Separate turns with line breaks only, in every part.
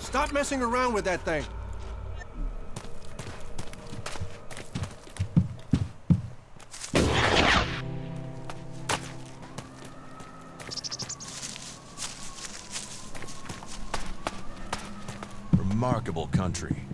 Stop messing around with that thing.
Remarkable country.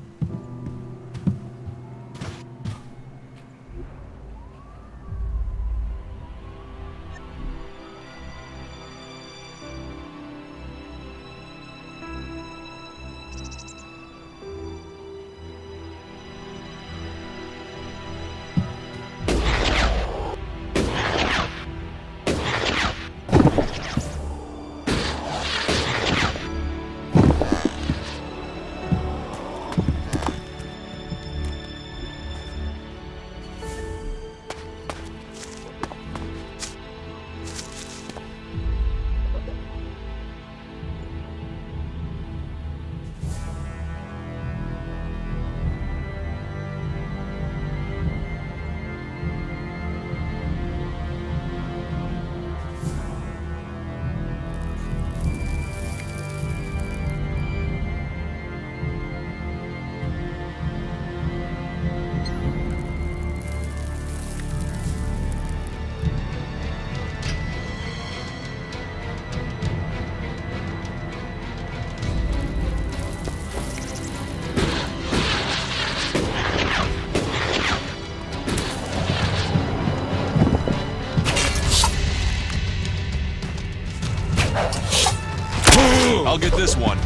I'll get this one.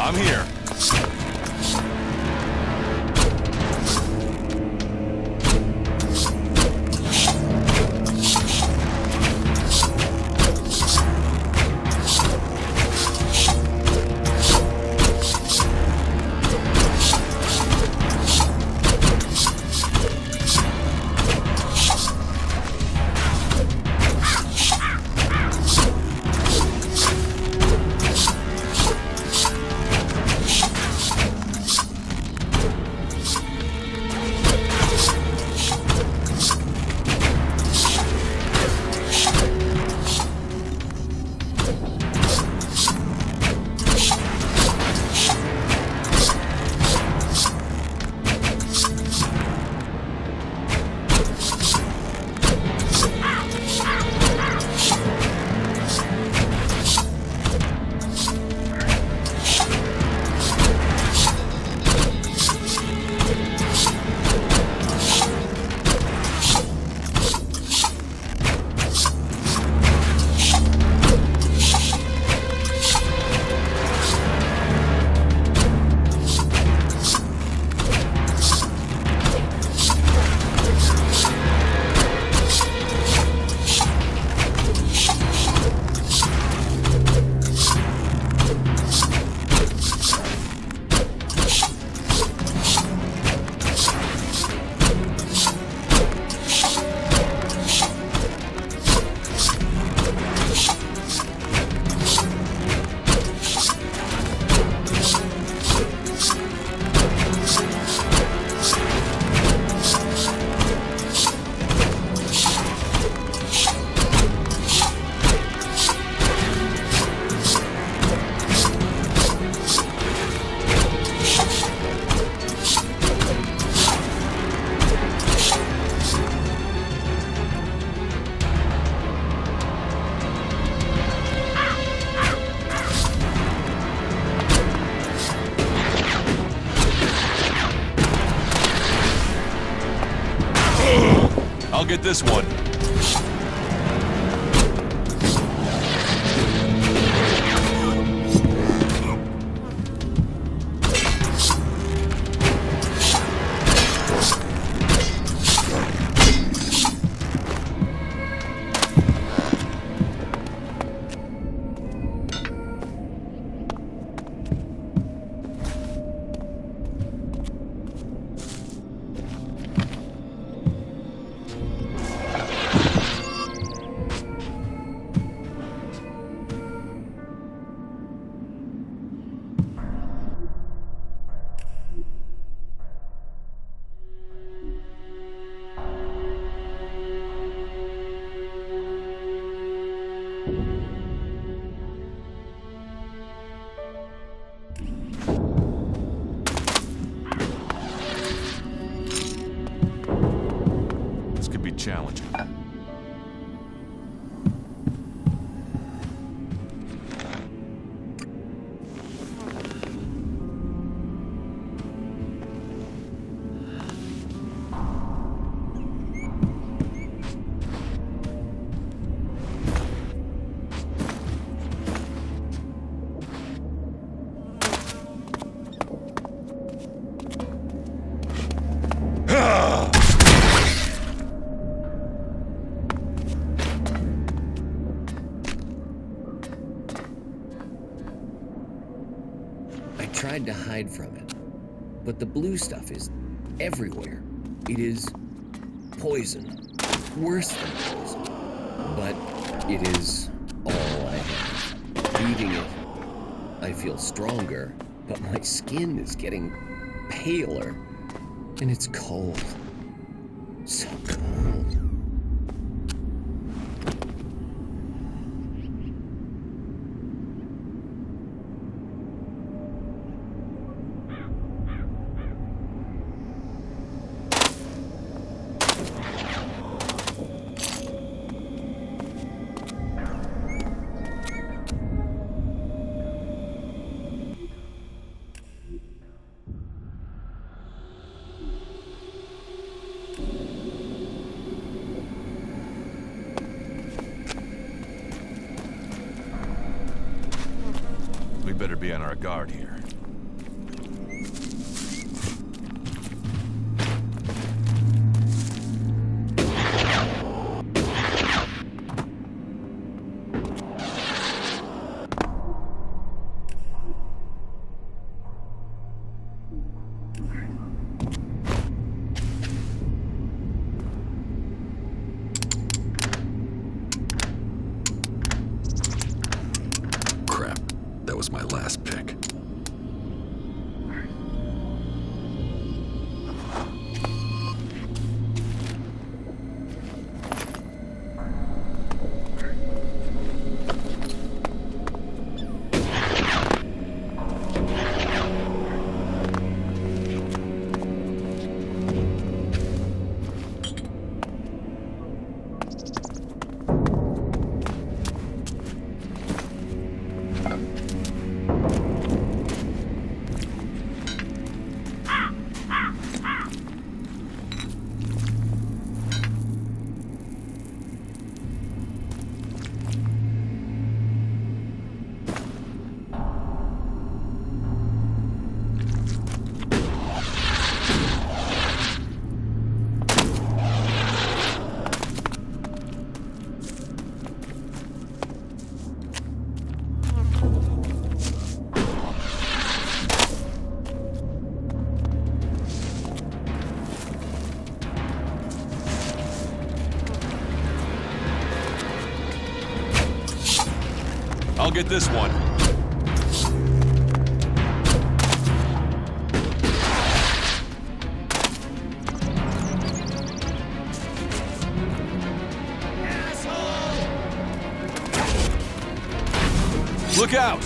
I'm here. I'll get this one. This could be challenging.
I tried to hide from it, but the blue stuff is everywhere. It is poison, worse than poison, but it is all I have. Eating it, I feel stronger, but my skin is getting paler, and it's cold. So cold.
We better be on our guard here.
was my last pick.
I'll get this one. Look out!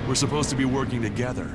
We're supposed to be working together.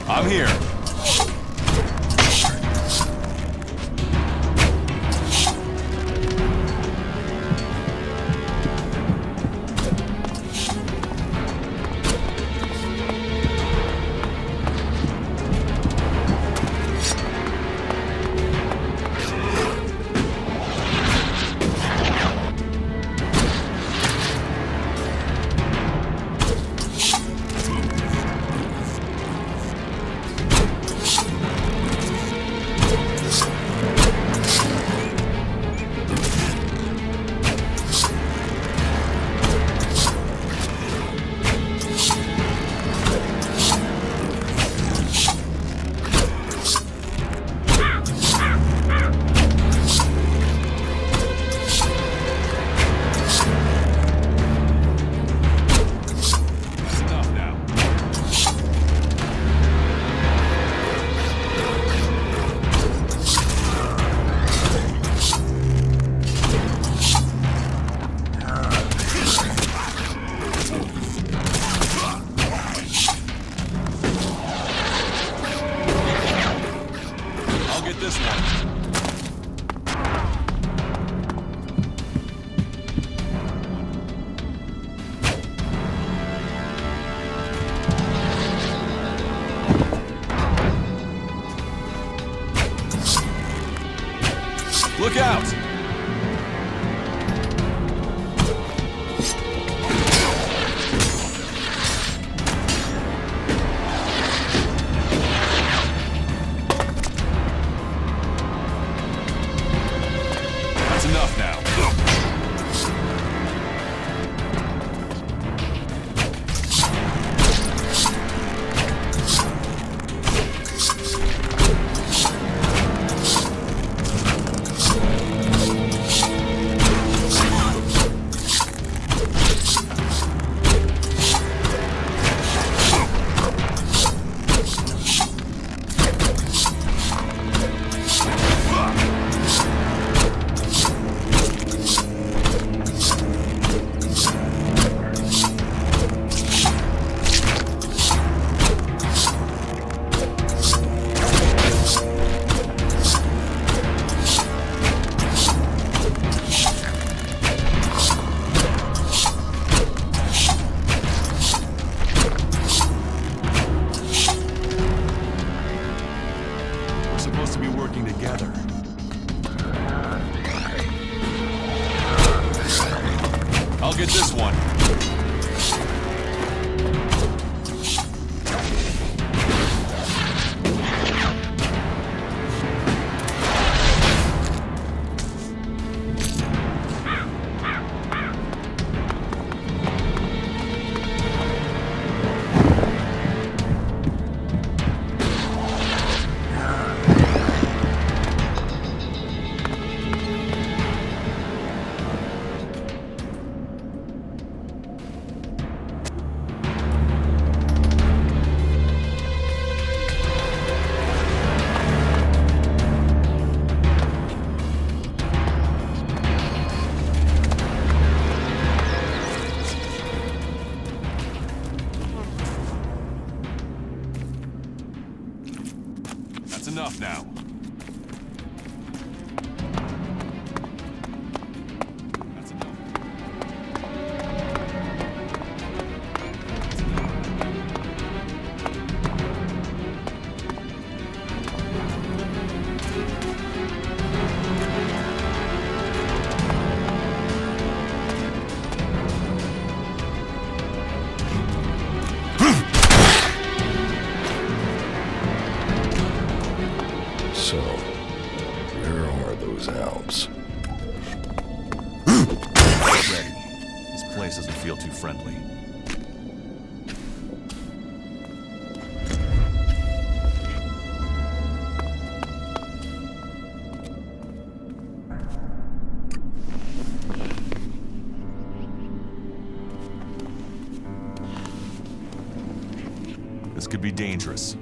I'm here. get this one. That's enough now. That's enough.
So, where are those Alps?
Ready. This place doesn't feel too friendly. This could be dangerous.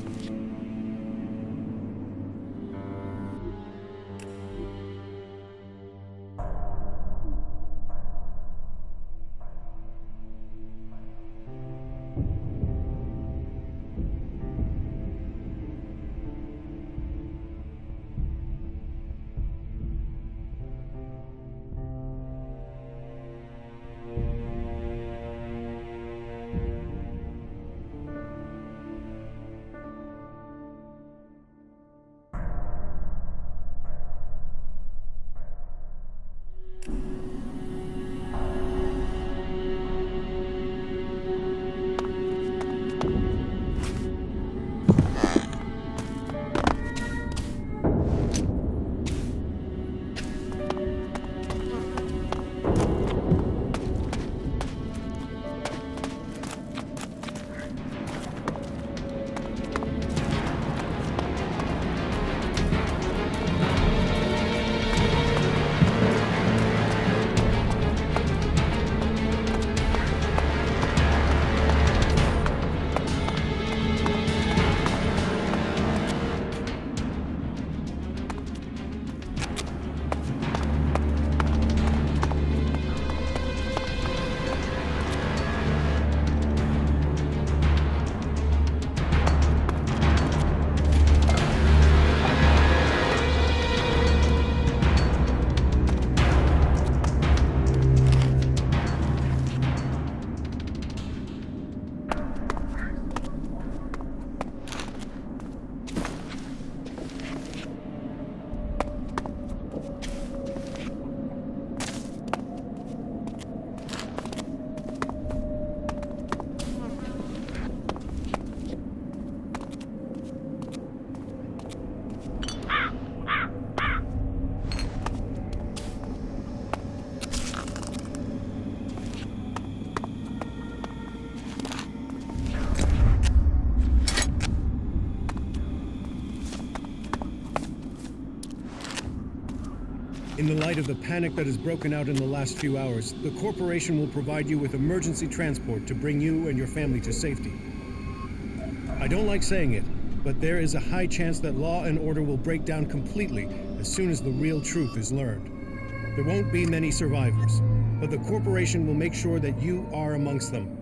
In the light of the panic that has broken out in the last few hours, the corporation will provide you with emergency transport to bring you and your family to safety. I don't like saying it, but there is a high chance that law and order will break down completely as soon as the real truth is learned. There won't be many survivors, but the corporation will make sure that you are amongst them.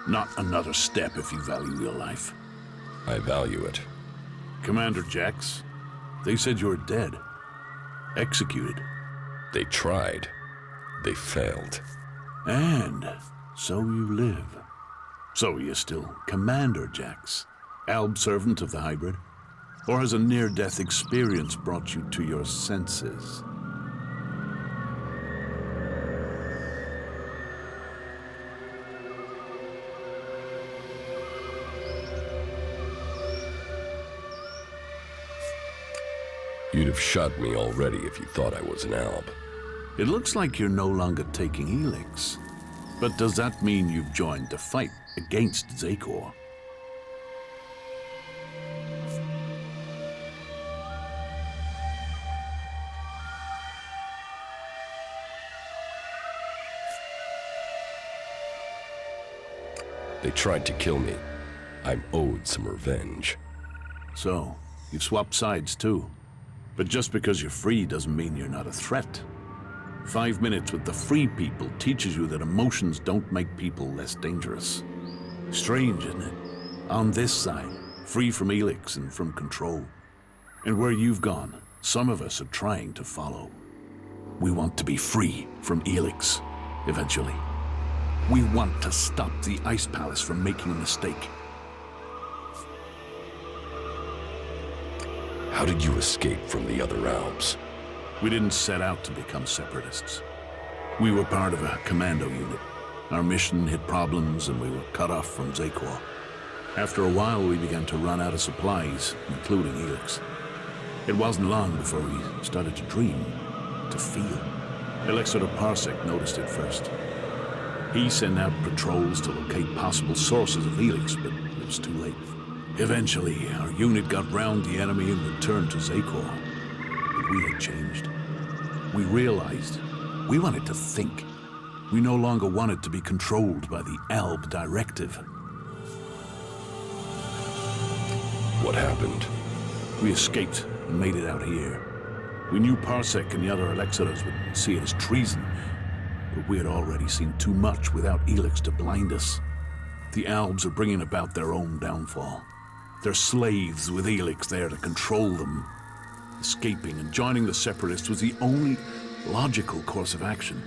Not another step if you value your life.
I value it.
Commander Jax, they said you were dead. Executed.
They tried. They failed.
And so you live. So you're still Commander Jax, Alb servant of the hybrid? Or has a near-death experience brought you to your senses?
You'd have shot me already if you thought I was an Alb.
It looks like you're no longer taking ELEX. But does that mean you've joined the fight against Zakor?
They tried to kill me. I'm owed some revenge.
So, you've swapped sides too. But just because you're free doesn't mean you're not a threat. 5 minutes with the free people teaches you that emotions don't make people less dangerous. Strange, isn't it? On this side, free from ELEX and from control. And where you've gone, some of us are trying to follow. We want to be free from ELEX, eventually. We want to stop the Ice Palace from making a mistake.
How did you escape from the other Albs?
We didn't set out to become separatists. We were part of a commando unit. Our mission hit problems and we were cut off from Zakor. After a while, we began to run out of supplies, including ELEX. It wasn't long before we started to dream, to feel. Alexander Parsec noticed it first. He sent out patrols to locate possible sources of ELEX, but it was too late. Eventually, our unit got round the enemy and returned to Zakor. But we had changed. We realized we wanted to think. We no longer wanted to be controlled by the Alb directive.
What happened?
We escaped and made it out here. We knew Parsec and the other Alexiders would see it as treason, but we had already seen too much without ELEX to blind us. The Albs are bringing about their own downfall. They're slaves with ELEX there to control them. Escaping and joining the Separatists was the only logical course of action.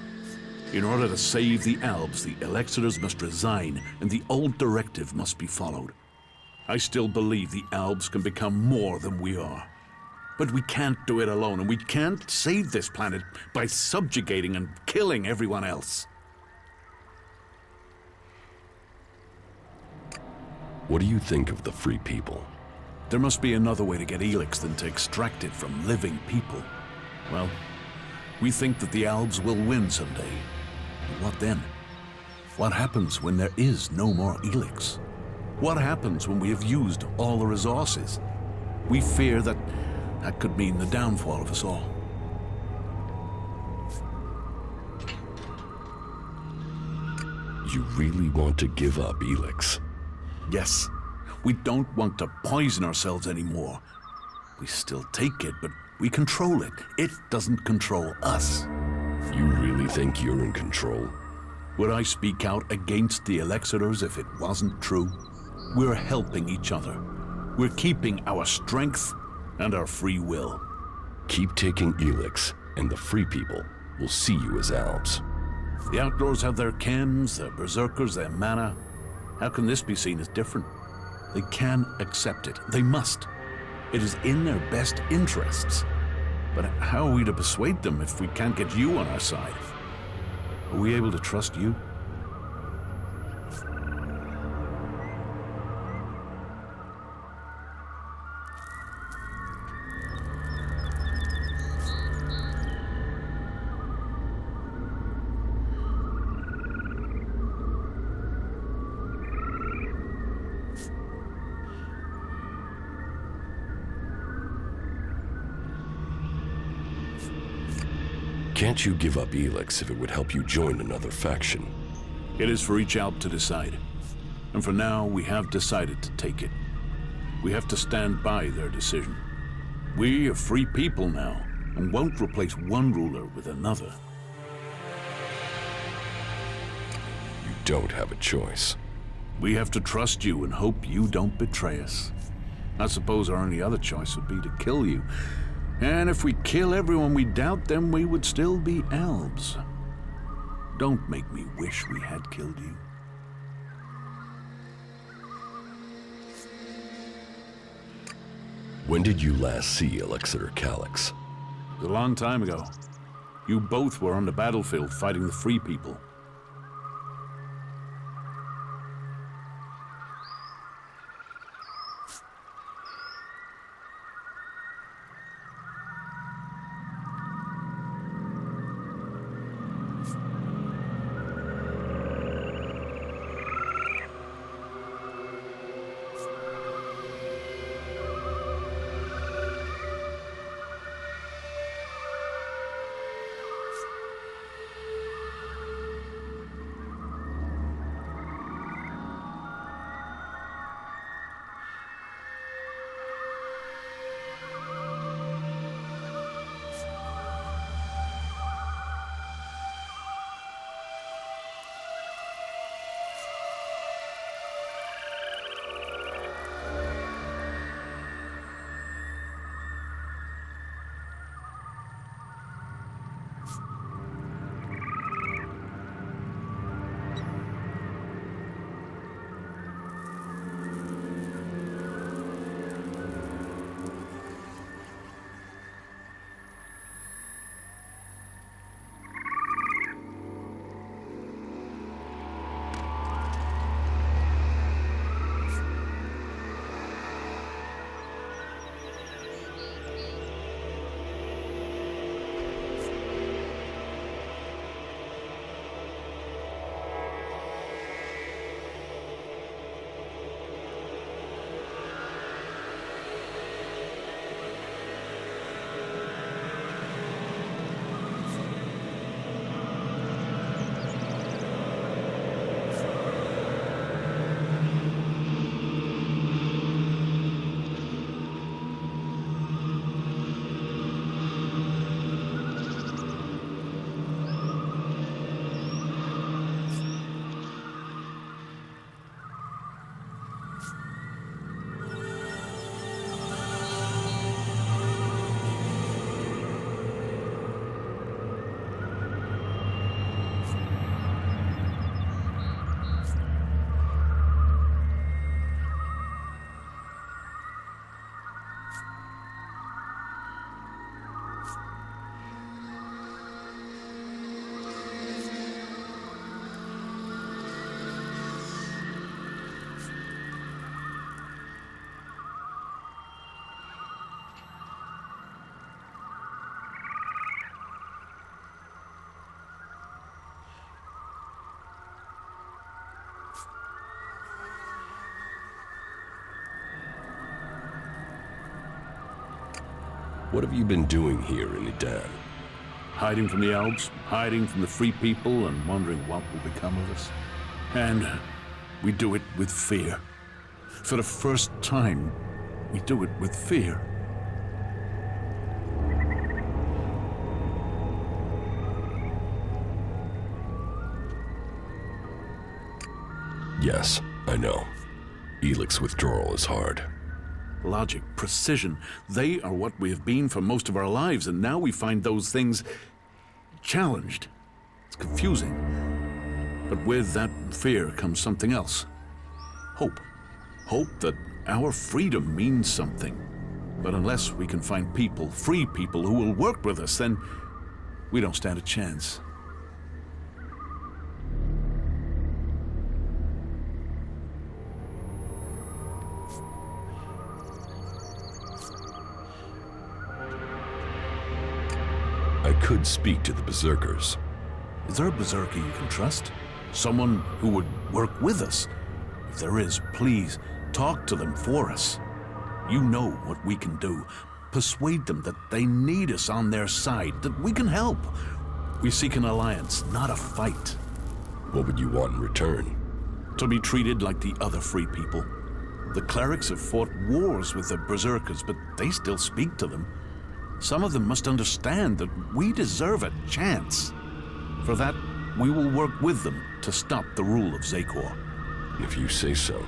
In order to save the Albs, the Alexiders must resign, and the old directive must be followed. I still believe the Albs can become more than we are. But we can't do it alone, and we can't save this planet by subjugating and killing everyone else.
What do you think of the Free People?
There must be another way to get ELEX than to extract it from living people. Well, we think that the Albs will win someday. But what then? What happens when there is no more ELEX? What happens when we have used all the resources? We fear that could mean the downfall of us all.
You really want to give up ELEX?
Yes, we don't want to poison ourselves anymore. We still take it, but we control it. It doesn't control us.
You really think you're in control?
Would I speak out against the Alexiders if it wasn't true? We're helping each other. We're keeping our strength and our free will.
Keep taking ELEX, and the Free People will see you as Albs.
The Outlaws have their chems, their berserkers, their mana. How can this be seen as different? They can accept it. They must. It is in their best interests. But how are we to persuade them if we can't get you on our side? Are we able to trust you?
Can't you give up ELEX if it would help you join another faction?
It is for each Alp to decide. And for now, we have decided to take it. We have to stand by their decision. We are free people now, and won't replace one ruler with another.
You don't have a choice.
We have to trust you and hope you don't betray us. I suppose our only other choice would be to kill you. And if we kill everyone we doubt, then we would still be elves. Don't make me wish we had killed you.
When did you last see ELEX or Calyx?
A long time ago. You both were on the battlefield fighting the Free People.
What have you been doing here in Edan?
Hiding from the elves, hiding from the Free People, and wondering what will become of us. And we do it with fear. For the first time, we do it with fear.
Yes, I know. ELEX withdrawal is hard.
Logic, precision, they are what we have been for most of our lives, and now we find those things challenged. It's confusing. But with that fear comes something else. Hope. Hope that our freedom means something. But unless we can find people, free people, who will work with us, then we don't stand a chance.
I could speak to the Berserkers.
Is there a Berserker you can trust? Someone who would work with us? If there is, please, talk to them for us. You know what we can do. Persuade them that they need us on their side, that we can help. We seek an alliance, not a fight.
What would you want in return?
To be treated like the other Free People. The clerics have fought wars with the Berserkers, but they still speak to them. Some of them must understand that we deserve a chance. For that, we will work with them to stop the rule of Zakor.
If you say so.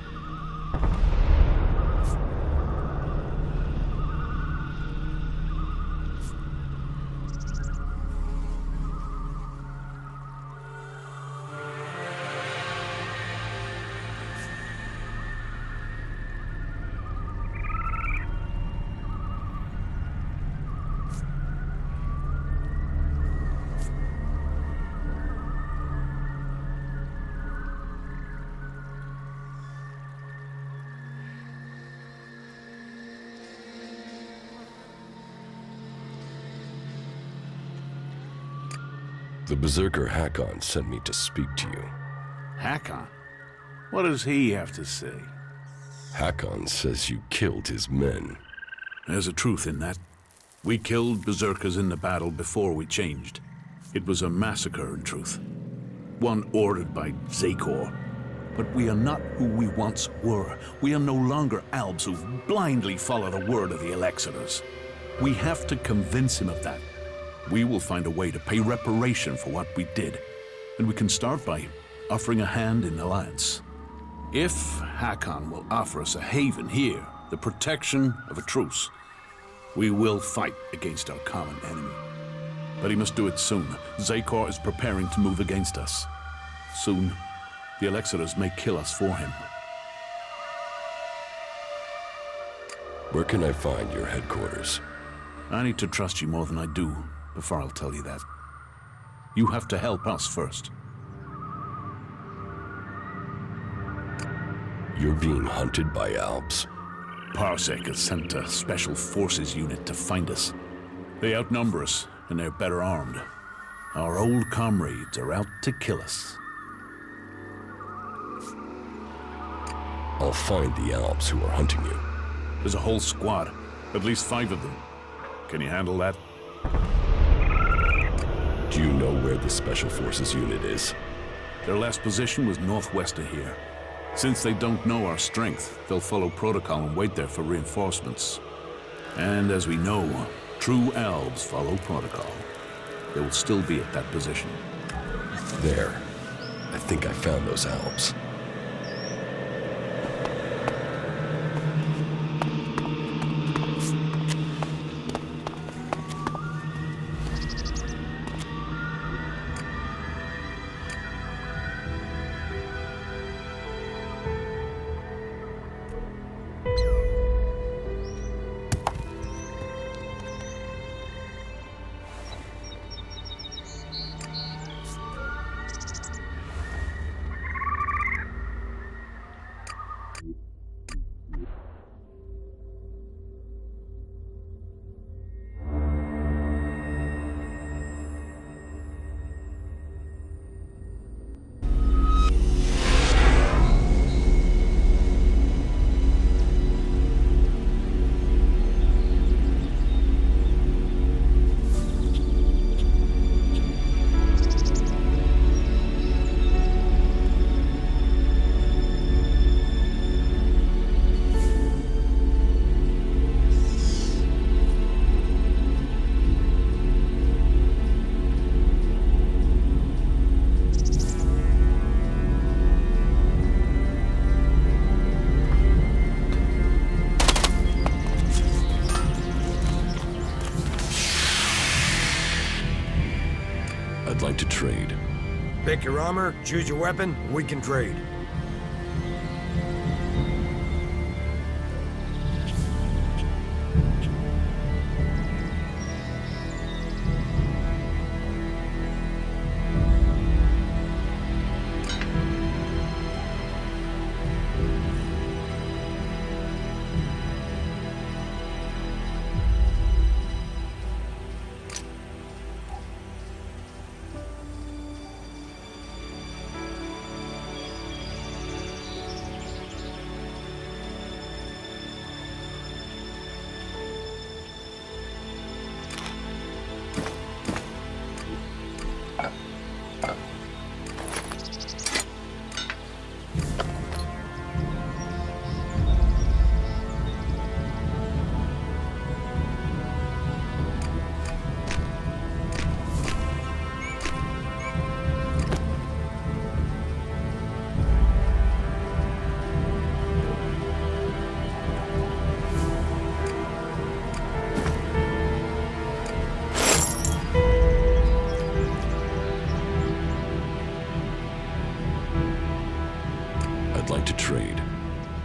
The Berserker Hakon sent me to speak to you.
Hakon? What does he have to say?
Hakon says you killed his men.
There's a truth in that. We killed Berserkers in the battle before we changed. It was a massacre, in truth. One ordered by Zakor. But we are not who we once were. We are no longer Albs who blindly follow the word of the Elexitors. We have to convince him of that. We will find a way to pay reparation for what we did. And we can start by offering a hand in alliance. If Hakon will offer us a haven here, the protection of a truce, we will fight against our common enemy. But he must do it soon. Zakor is preparing to move against us. Soon, the Elexitors may kill us for him.
Where can I find your headquarters?
I need to trust you more than I do before I'll tell you that. You have to help us first.
You're being hunted by Alps?
Parsec has sent a special forces unit to find us. They outnumber us, and they're better armed. Our old comrades are out to kill us.
I'll find the Alps who are hunting you.
There's a whole squad, at least 5 of them. Can you handle that?
Do you know where the Special Forces unit is?
Their last position was northwest of here. Since they don't know our strength, they'll follow protocol and wait there for reinforcements. And as we know, true elves follow protocol. They will still be at that position.
There. I think I found those Alps. I'd like to trade.
Pick your armor, choose your weapon, we can trade.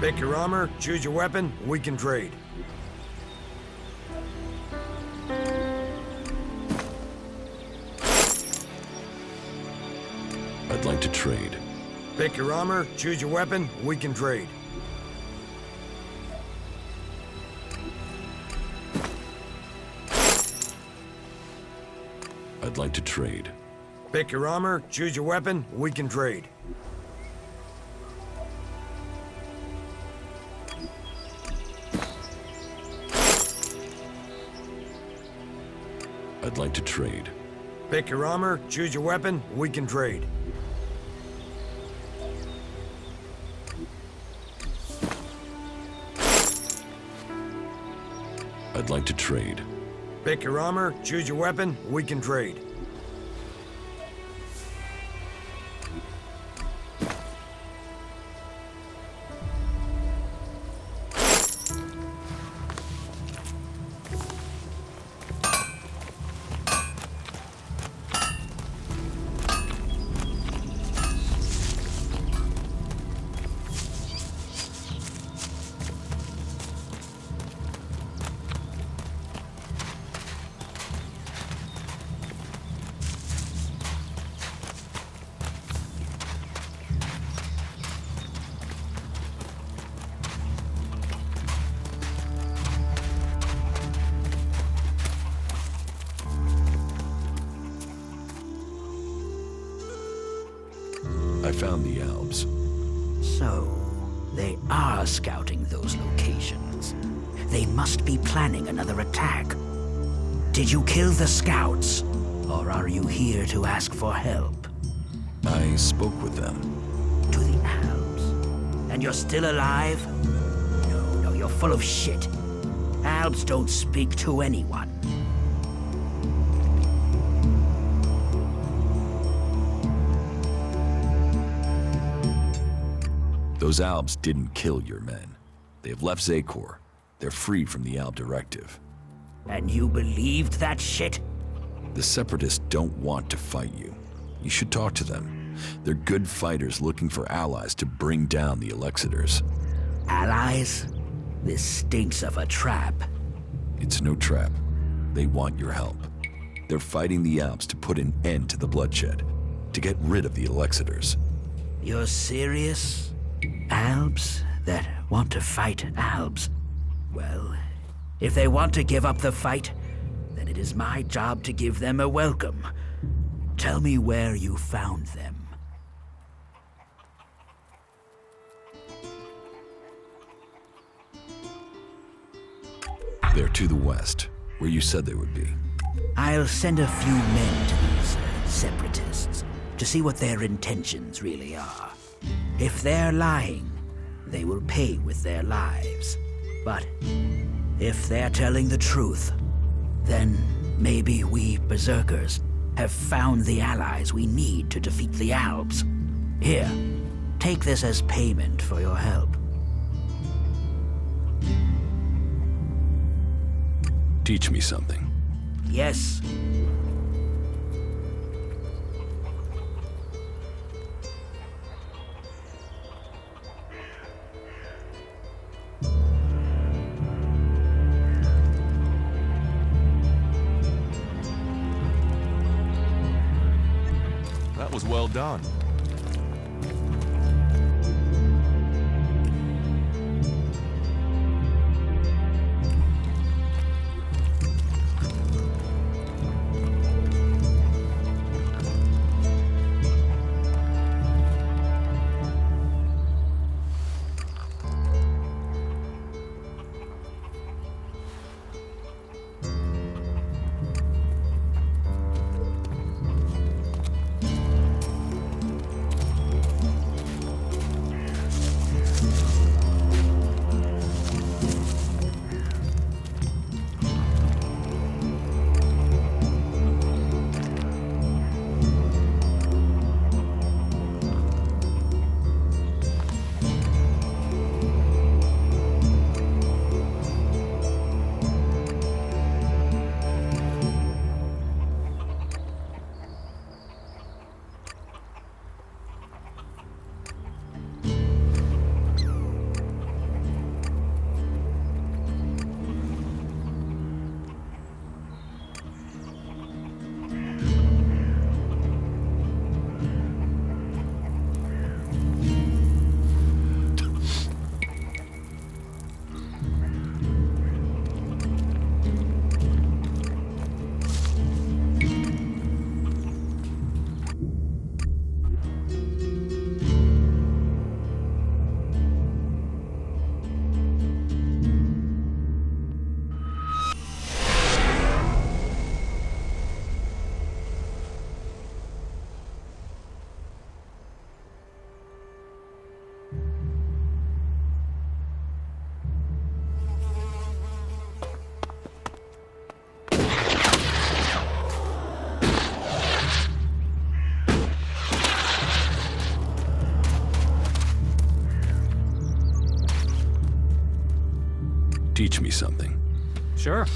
Pick your armor, choose your weapon, we can trade.
I'd like to trade.
Pick your armor, choose your weapon, we can trade.
I'd like to trade.
Pick your armor, choose your weapon, we can trade.
I'd like to trade.
Pick your armor, choose your weapon, we can trade.
I'd like to trade.
Pick your armor, choose your weapon, we can trade.
I found the Alps.
So, they are scouting those locations. They must be planning another attack. Did you kill the scouts? Or are you here to ask for help?
I spoke with them.
To the Alps? And you're still alive? No, you're full of shit. Alps don't speak to anyone.
Those Alps didn't kill your men. They have left Zakor. They're free from the Alp directive.
And you believed that shit?
The Separatists don't want to fight you. You should talk to them. They're good fighters looking for allies to bring down the Elexiters.
Allies? This stinks of a trap.
It's no trap. They want your help. They're fighting the Alps to put an end to the bloodshed, to get rid of the Elexiters.
You're serious? Alps that want to fight Alps? Well, if they want to give up the fight, then it is my job to give them a welcome. Tell me where you found them.
They're to the west, where you said they would be.
I'll send a few men to these separatists to see what their intentions really are. If they're lying, they will pay with their lives. But if they're telling the truth, then maybe we berserkers have found the allies we need to defeat the Alps. Here, take this as payment for your help.
Teach me something.
Yes.
That was well done.
Teach me something.
Sure.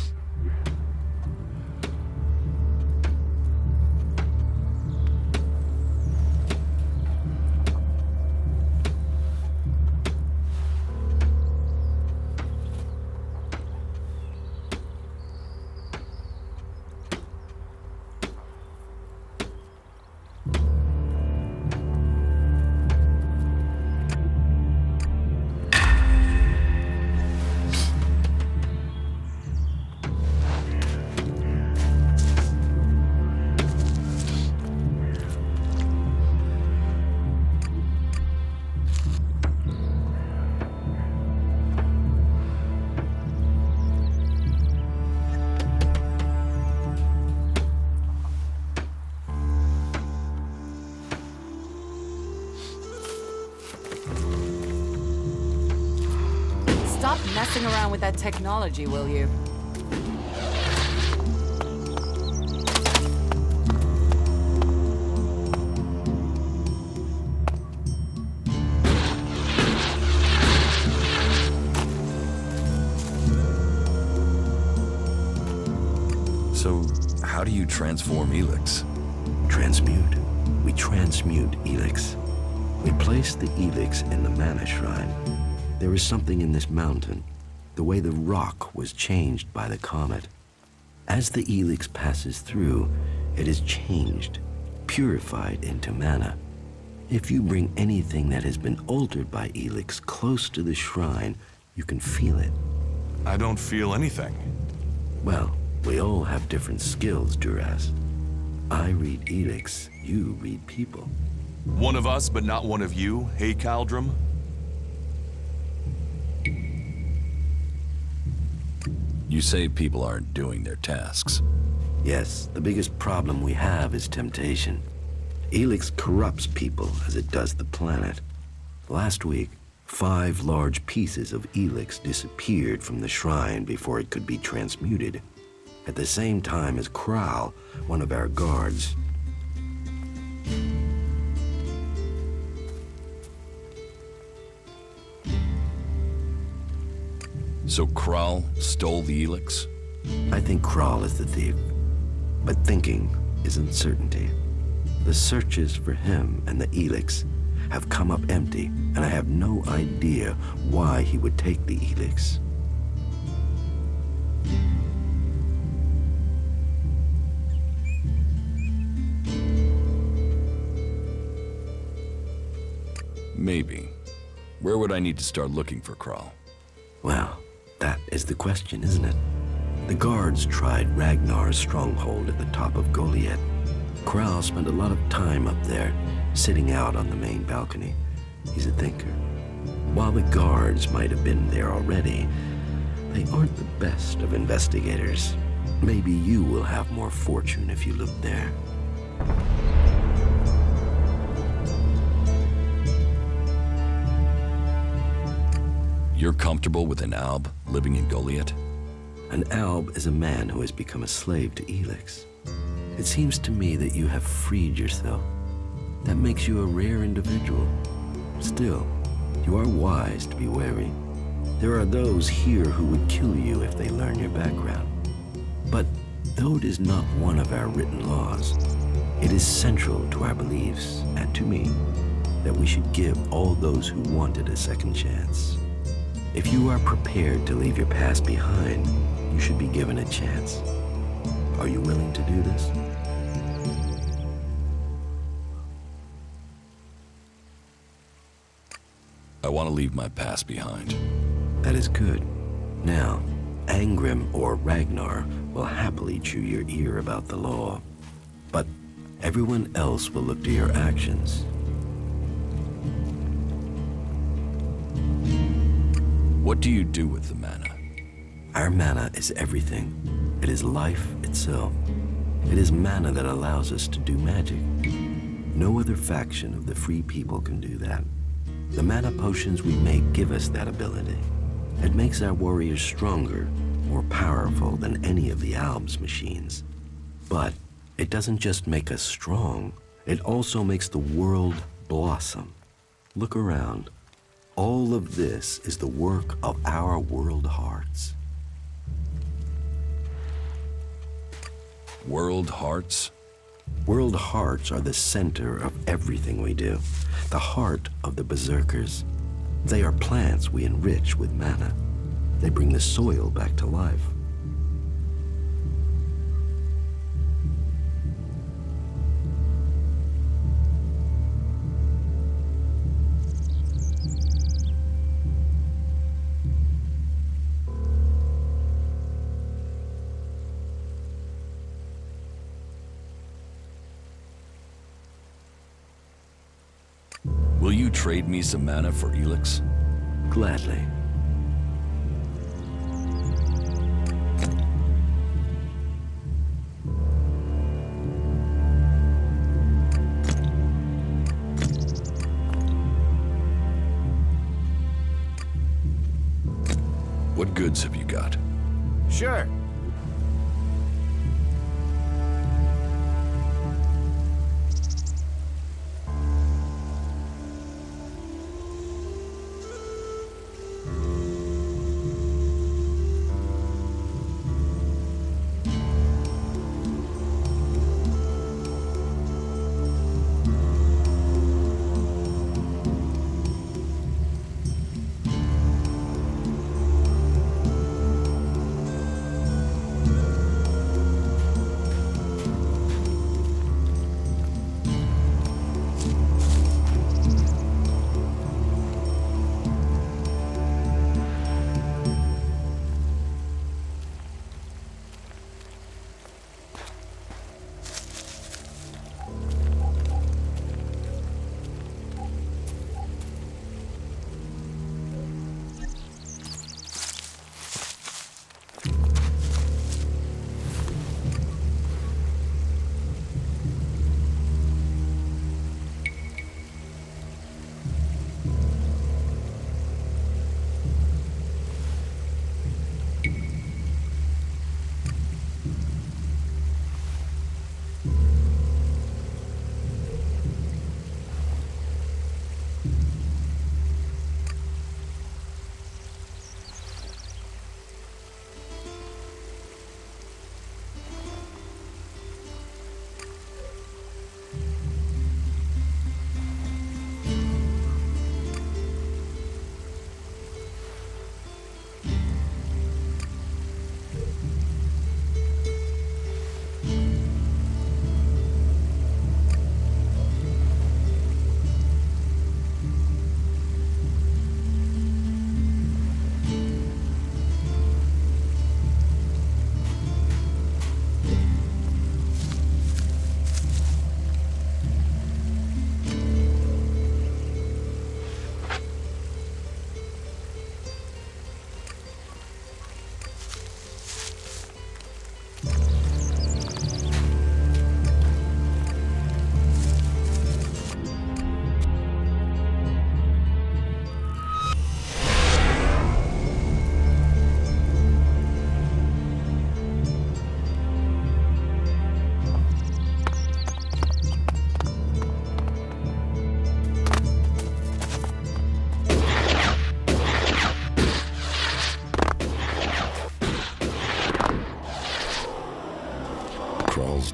Stop messing around with that technology, will you?
So, how do you transform ELEX?
Transmute. We transmute ELEX. We place the ELEX in the mana shrine. There is something in this mountain, the way the rock was changed by the comet. As the ELEX passes through, it is changed, purified into mana. If you bring anything that has been altered by ELEX close to the shrine, you can feel it.
I don't feel anything.
Well, we all have different skills, Duras. I read ELEX, you read people.
One of us, but not one of you, hey Caldrum?
You say people aren't doing their tasks.
Yes, the biggest problem we have is temptation. ELEX corrupts people as it does the planet. Last week, 5 large pieces of ELEX disappeared from the shrine before it could be transmuted. At the same time as Kral, one of our guards.
So Kral stole the ELEX?
I think Kral is the thief, but thinking is uncertainty. The searches for him and the ELEX have come up empty, and I have no idea why he would take the ELEX.
Maybe. Where would I need to start looking for Kral?
Well, that is the question, isn't it? The guards tried Ragnar's stronghold at the top of Goliath. Kral spent a lot of time up there, sitting out on the main balcony. He's a thinker. While the guards might have been there already, they aren't the best of investigators. Maybe you will have more fortune if you look there.
You're comfortable with an Alb living in Goliath?
An Alb is a man who has become a slave to ELEX. It seems to me that you have freed yourself. That makes you a rare individual. Still, you are wise to be wary. There are those here who would kill you if they learn your background. But though it is not one of our written laws, it is central to our beliefs and to me that we should give all those who want it a second chance. If you are prepared to leave your past behind, you should be given a chance. Are you willing to do this?
I want to leave my past behind.
That is good. Now, Angrim or Ragnar will happily chew your ear about the law. But everyone else will look to your actions.
What do you do with the mana?
Our mana is everything. It is life itself. It is mana that allows us to do magic. No other faction of the free people can do that. The mana potions we make give us that ability. It makes our warriors stronger, more powerful than any of the Alb's machines. But it doesn't just make us strong, it also makes the world blossom. Look around. All of this is the work of our world hearts.
World hearts?
World hearts are the center of everything we do, the heart of the berserkers. They are plants we enrich with mana. They bring the soil back to life.
Will you trade me some mana for ELEX?
Gladly.
What goods have you got?
Sure.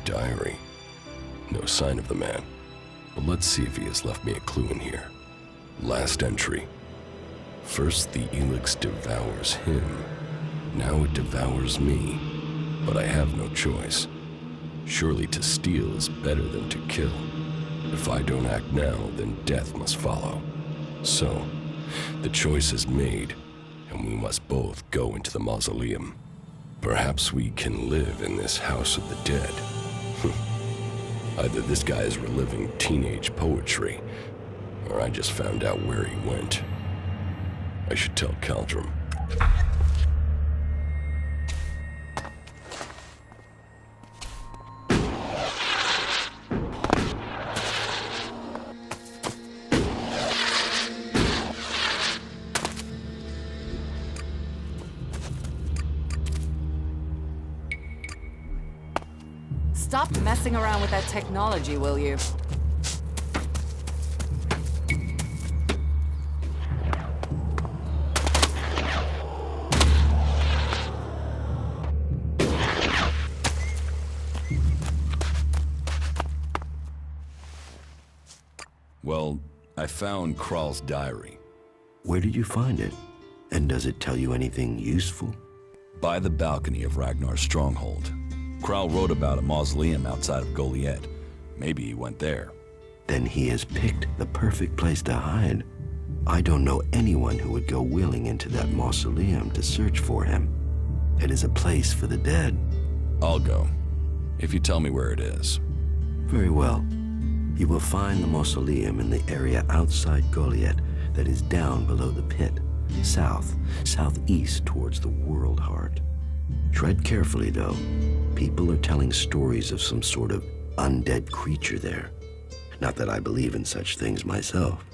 Diary. No sign of the man. But let's see if he has left me a clue in here. Last entry. First the ELEX devours him. Now it devours me. But I have no choice. Surely to steal is better than to kill. If I don't act now, then death must follow. So, the choice is made, and we must both go into the mausoleum. Perhaps we can live in this house of the dead. Either this guy is reliving teenage poetry, or I just found out where he went. I should tell Caldrum.
Stop messing around with that technology, will you?
Well, I found Kral's diary.
Where did you find it? And does it tell you anything useful?
By the balcony of Ragnar's stronghold. Kral wrote about a mausoleum outside of Goliath. Maybe he went there.
Then he has picked the perfect place to hide. I don't know anyone who would go willing into that mausoleum to search for him. It is a place for the dead.
I'll go, if you tell me where it is.
Very well. You will find the mausoleum in the area outside Goliath that is down below the pit, southeast towards the World Heart. Tread carefully, though. People are telling stories of some sort of undead creature there. Not that I believe in such things myself.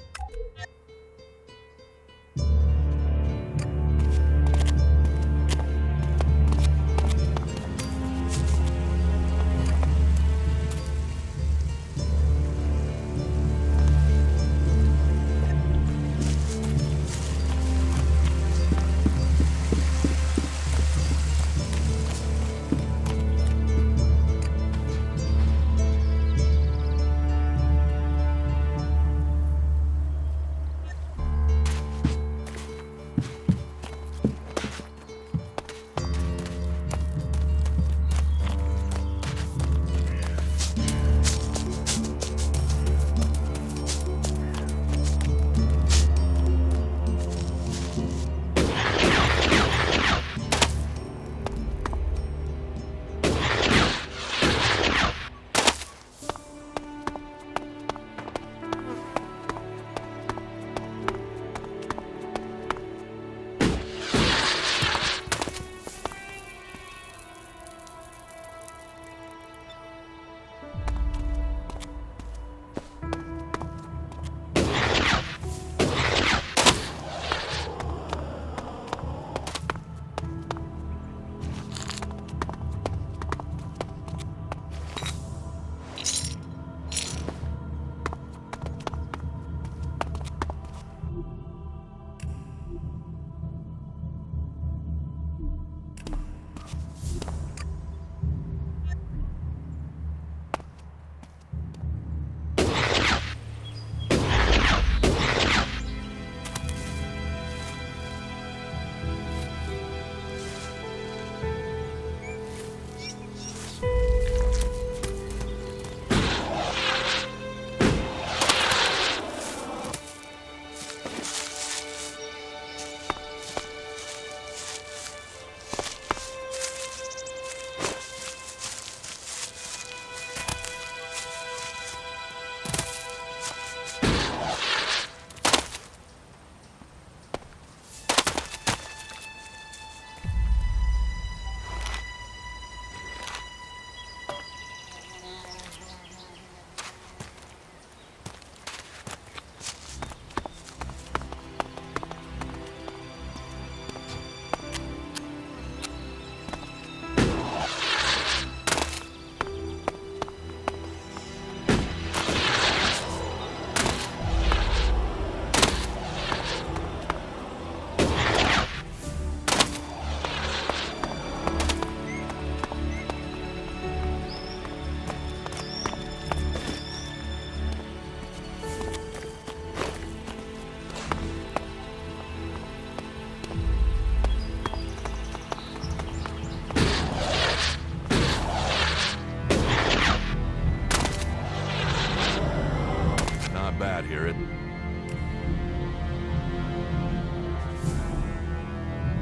Hear it?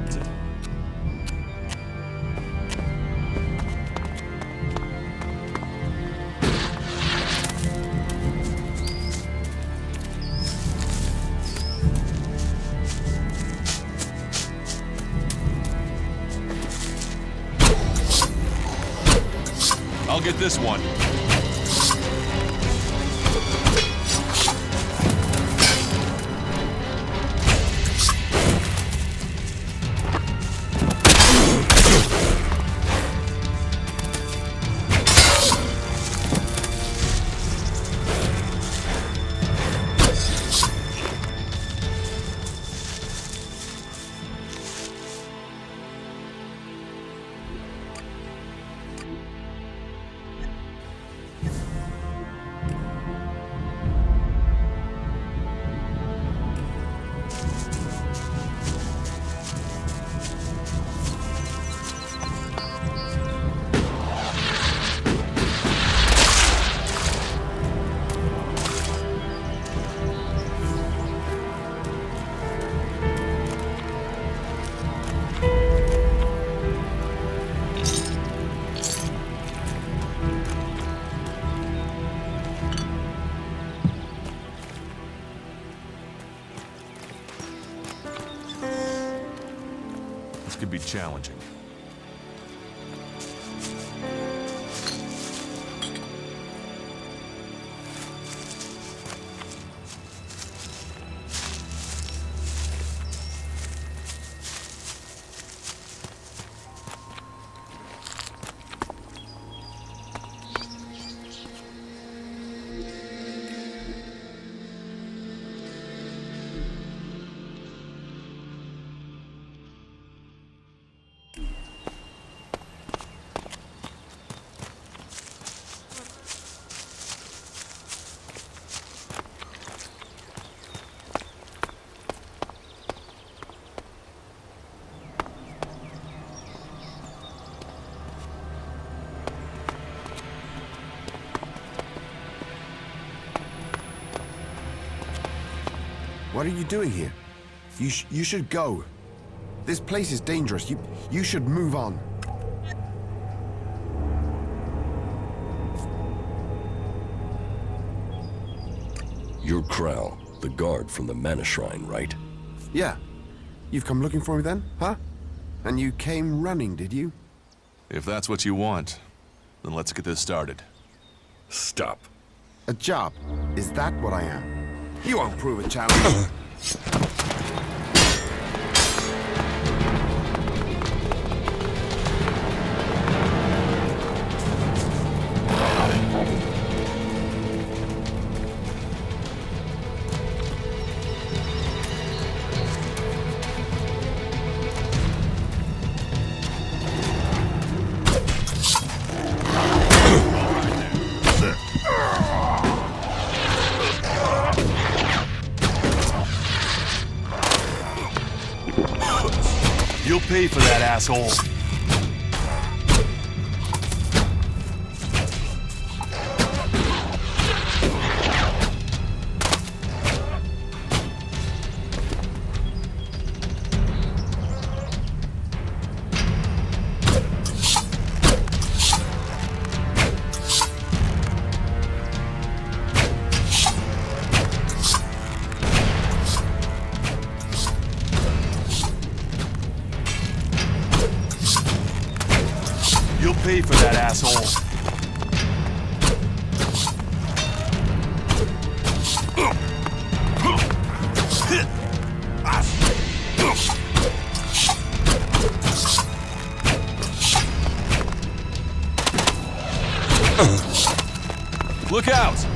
That's it. I'll get this one.
challenging.
What are you doing here? You should go. This place is dangerous. You should move on.
You're Krau, the guard from the Mana Shrine, right?
Yeah. You've come looking for me then, huh? And you came running, did you?
If that's what you want, then let's get this started.
Stop.
A job? Is that what I am? You won't prove a challenge.
You'll pay for that, asshole. You'll pay for that, asshole. Look out!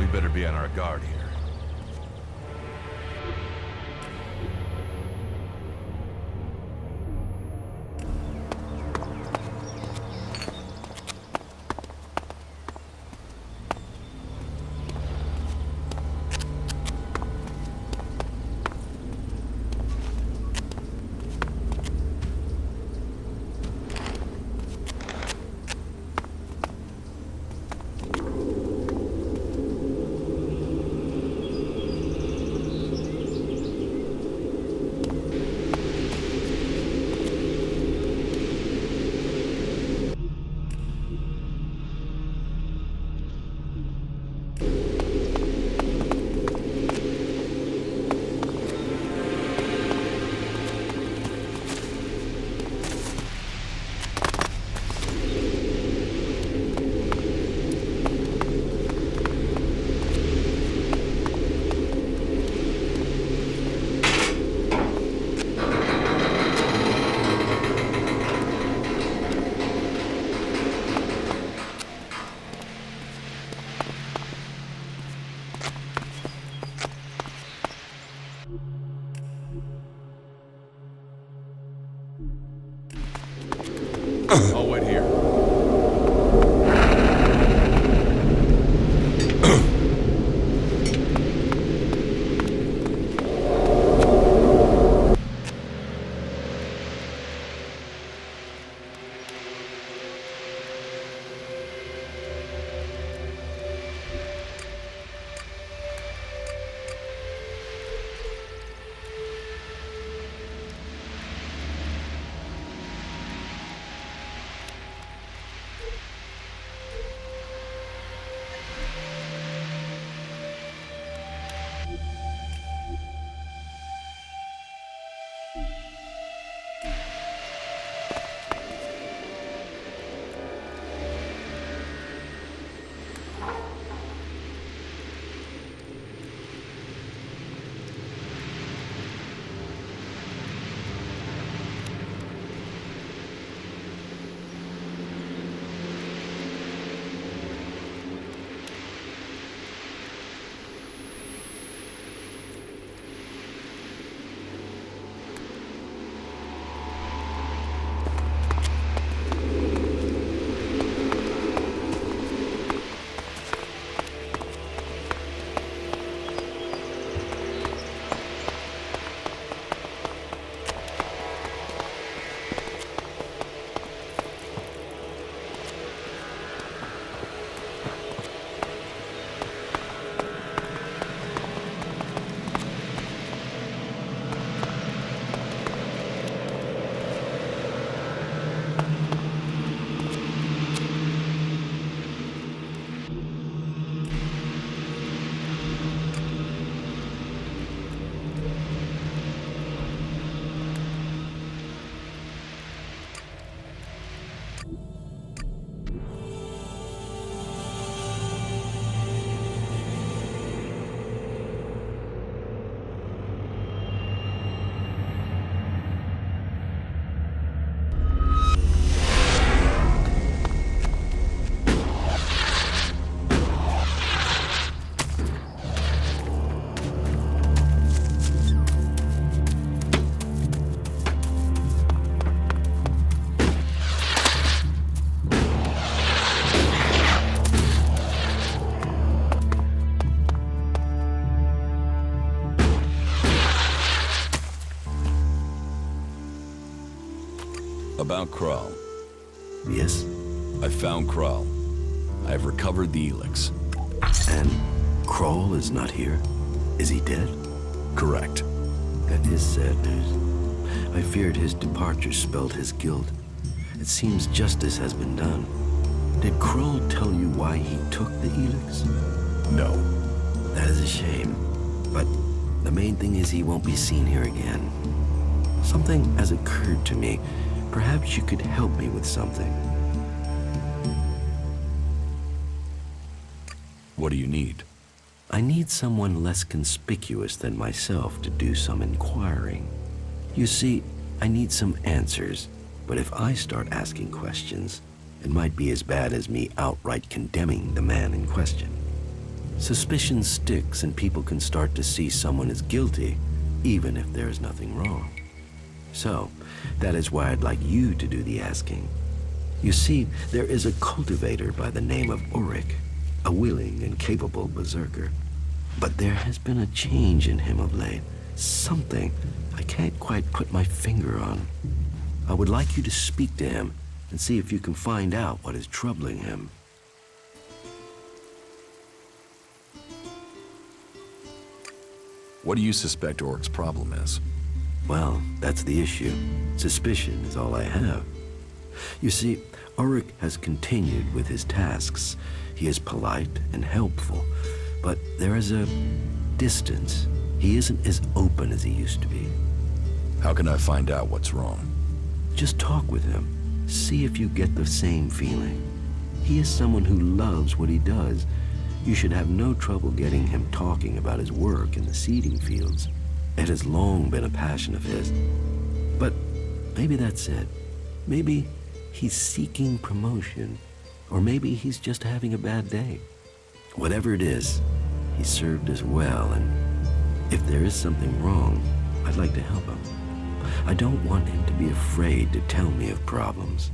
We better be on our guard here. I'll wait here.
About Kral.
Yes?
I found Kral. I have recovered the ELEX.
And Kral is not here? Is he dead?
Correct.
That is sad news. I feared his departure spelled his guilt. It seems justice has been done. Did Kral tell you why he took the ELEX?
No.
That is a shame. But the main thing is he won't be seen here again. Something has occurred to me. Perhaps you could help me with something.
What do you need?
I need someone less conspicuous than myself to do some inquiring. You see, I need some answers, but if I start asking questions, it might be as bad as me outright condemning the man in question. Suspicion sticks and people can start to see someone as guilty, even if there is nothing wrong. So, that is why I'd like you to do the asking. You see, there is a cultivator by the name of Ulrich, a willing and capable berserker. But there has been a change in him of late. Something I can't quite put my finger on. I would like you to speak to him and see if you can find out what is troubling him.
What do you suspect Oric's problem is?
Well, that's the issue. Suspicion is all I have. You see, Ulrich has continued with his tasks. He is polite and helpful, but there is a distance. He isn't as open as he used to be.
How can I find out what's wrong?
Just talk with him. See if you get the same feeling. He is someone who loves what he does. You should have no trouble getting him talking about his work in the seeding fields. It has long been a passion of his. But maybe that's it. Maybe he's seeking promotion, or maybe he's just having a bad day. Whatever it is, he served us well, and if there is something wrong, I'd like to help him. I don't want him to be afraid to tell me of problems.